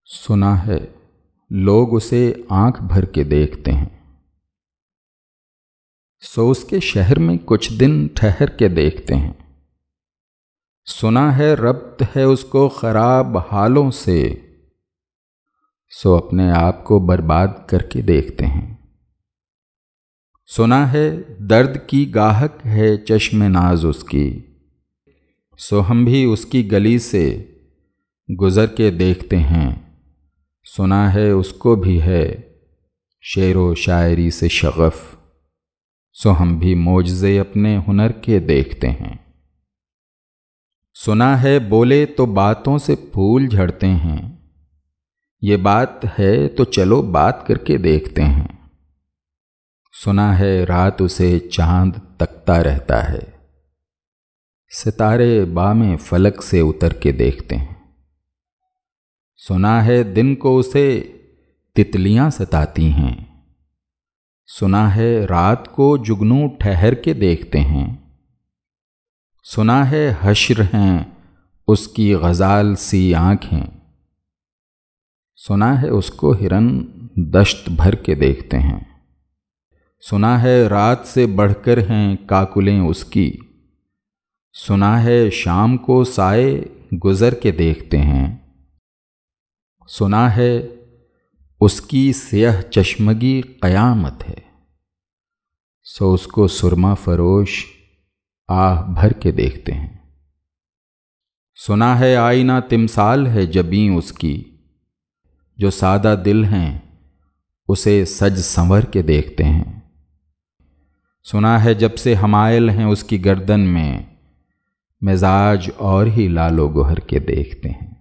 सुना है लोग उसे आंख भर के देखते हैं, सो उसके शहर में कुछ दिन ठहर के देखते हैं। सुना है रब्त है उसको खराब हालों से, सो अपने आप को बर्बाद करके देखते हैं। सुना है दर्द की गाहक है चश्मे नाज उसकी, सो हम भी उसकी गली से गुजर के देखते हैं। सुना है उसको भी है शेरो शायरी से शगफ, सो हम भी मोजज़े अपने हुनर के देखते हैं। सुना है बोले तो बातों से फूल झड़ते हैं, ये बात है तो चलो बात करके देखते हैं। सुना है रात उसे चांद तकता रहता है, सितारे बामे फलक से उतर के देखते हैं। सुना है दिन को उसे तितलियां सताती हैं, सुना है रात को जुगनू ठहर के देखते हैं। सुना है हश्र हैं उसकी गजाल सी आंखें, सुना है उसको हिरन दश्त भर के देखते हैं। सुना है रात से बढ़कर हैं काकुलें उसकी, सुना है शाम को साए गुजर के देखते हैं। सुना है उसकी स्यह चश्मगी क़यामत है, सो उसको सुरमा फरोश आह भर के देखते हैं। सुना है आईना तिमसाल है जबीं उसकी, जो सादा दिल हैं उसे सज संवर के देखते हैं। सुना है जब से हमायल हैं उसकी गर्दन में, मिजाज और ही लालो गोहर के देखते हैं।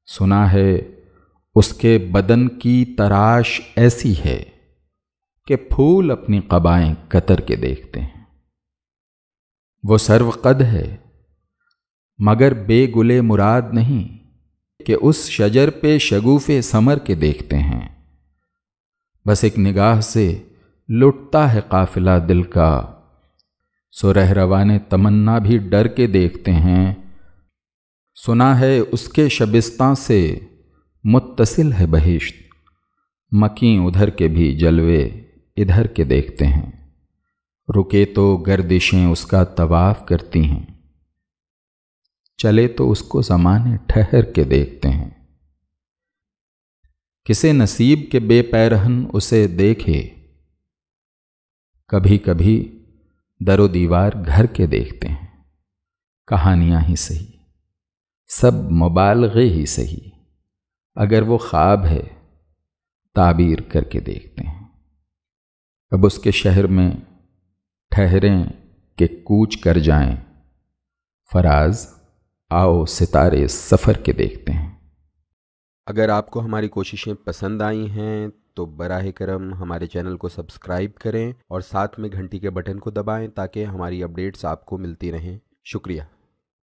सुना है उसके बदन की तराश ऐसी है कि फूल अपनी क़बाएं कतर के देखते हैं। वो सर्वक़द है मगर बेगुले मुराद नहीं, कि उस शजर पे शगुफ़े समर के देखते हैं। बस एक निगाह से लुटता है काफ़िला दिल का, सो रहरवाने तमन्ना भी डर के देखते हैं। सुना है उसके शबिस्तां से मुत्तसिल है बहिश्त, मकीं उधर के भी जलवे इधर के देखते हैं। रुके तो गर्दिशें उसका तवाफ़ करती हैं, चले तो उसको ज़माने ठहर के देखते हैं। किसे नसीब के बेपैरहन उसे देखे, कभी कभी दरो दीवार घर के देखते हैं। कहानियाँ ही सही, सब मुबालगे ही सही, अगर वो ख्वाब है ताबीर करके देखते हैं। अब उसके शहर में ठहरें कि कूच कर जाएं, फराज आओ सितारे सफ़र के देखते हैं। अगर आपको हमारी कोशिशें पसंद आई हैं तो बराह करम हमारे चैनल को सब्सक्राइब करें और साथ में घंटी के बटन को दबाएं ताकि हमारी अपडेट्स आपको मिलती रहें। शुक्रिया।